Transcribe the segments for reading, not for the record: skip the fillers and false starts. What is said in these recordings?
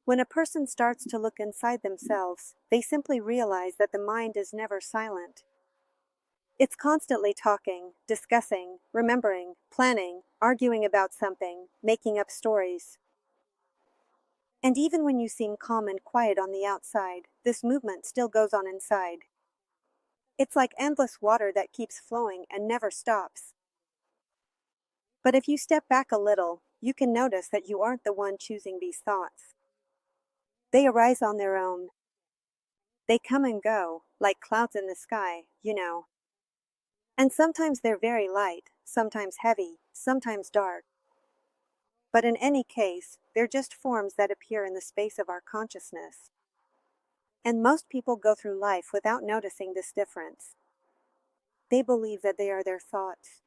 When a person starts to look inside themselves, they simply realize that the mind is never silent. It's constantly talking, discussing, remembering, planning, arguing about something, making up stories. And even when you seem calm and quiet on the outside, this movement still goes on inside. It's like endless water that keeps flowing and never stops. But if you step back a little, you can notice that you aren't the one choosing these thoughts. They arise on their own. They come and go, like clouds in the sky. And sometimes they're very light, sometimes heavy, sometimes dark. But in any case, they're just forms that appear in the space of our consciousness. And most people go through life without noticing this difference. They believe that they are their thoughts.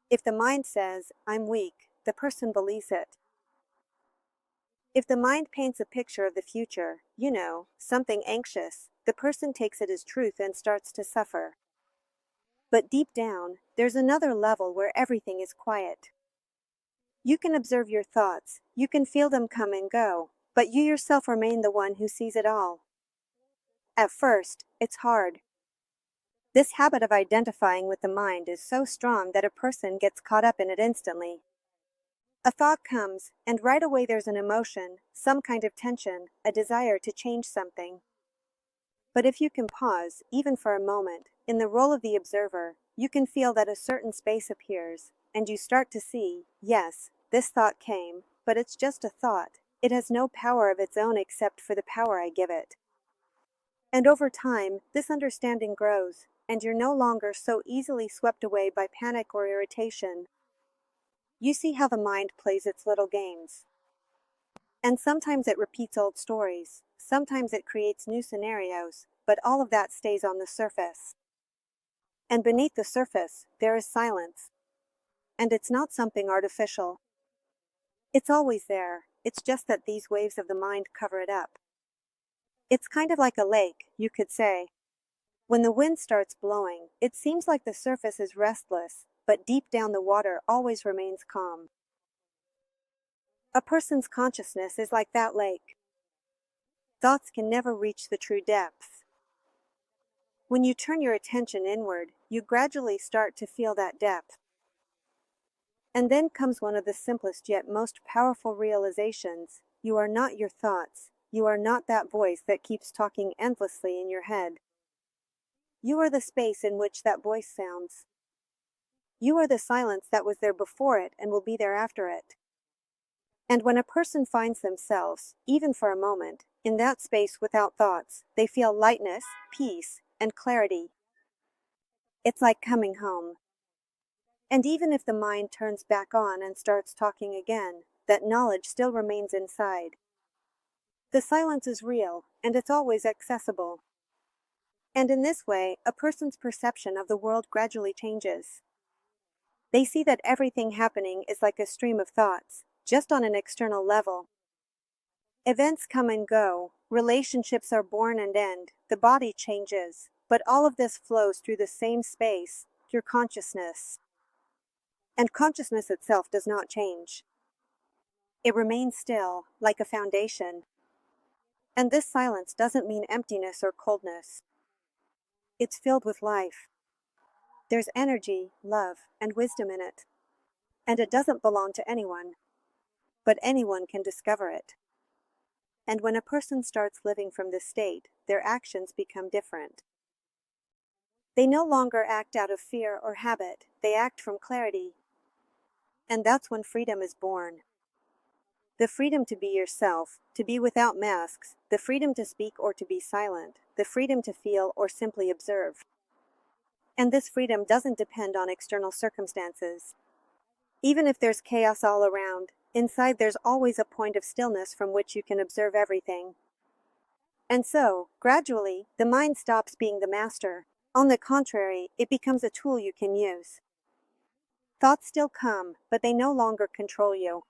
If the mind says, "I'm weak," the person believes it. If the mind paints a picture of the future, something anxious, the person takes it as truth and starts to suffer. But deep down, there's another level where everything is quiet. You can observe your thoughts, you can feel them come and go, but you yourself remain the one who sees it all. At first, it's hard. This habit of identifying with the mind is so strong that a person gets caught up in it instantly. A thought comes, and right away there's an emotion, some kind of tension, a desire to change something. But if you can pause, even for a moment, in the role of the observer, you can feel that a certain space appears, and you start to see, yes, this thought came, but it's just a thought. It has no power of its own except for the power I give it. And over time, this understanding grows, and you're no longer so easily swept away by panic or irritation. You see how the mind plays its little games. And sometimes it repeats old stories, sometimes it creates new scenarios, but all of that stays on the surface. And beneath the surface, there is silence. And it's not something artificial. It's always there, it's just that these waves of the mind cover it up. It's kind of like a lake, you could say. When the wind starts blowing, it seems like the surface is restless, but deep down the water always remains calm. A person's consciousness is like that lake. Thoughts can never reach the true depths. When you turn your attention inward, you gradually start to feel that depth. And then comes one of the simplest yet most powerful realizations. You are not your thoughts. You are not that voice that keeps talking endlessly in your head. You are the space in which that voice sounds. You are the silence that was there before it and will be there after it. And when a person finds themselves, even for a moment, in that space without thoughts, they feel lightness, peace, and clarity. It's like coming home. And even if the mind turns back on and starts talking again, that knowledge still remains inside. The silence is real, and it's always accessible. And in this way, a person's perception of the world gradually changes. They see that everything happening is like a stream of thoughts, just on an external level. Events come and go, relationships are born and end, the body changes, but all of this flows through the same space, through consciousness. And consciousness itself does not change. It remains still, like a foundation. And this silence doesn't mean emptiness or coldness. It's filled with life. There's energy, love, and wisdom in it. And it doesn't belong to anyone, but anyone can discover it. And when a person starts living from this state, their actions become different. They no longer act out of fear or habit, they act from clarity. And that's when freedom is born. The freedom to be yourself, to be without masks, the freedom to speak or to be silent, the freedom to feel or simply observe. And this freedom doesn't depend on external circumstances. Even if there's chaos all around, inside there's always a point of stillness from which you can observe everything. And so, gradually, the mind stops being the master. On the contrary, it becomes a tool you can use. Thoughts still come, but they no longer control you.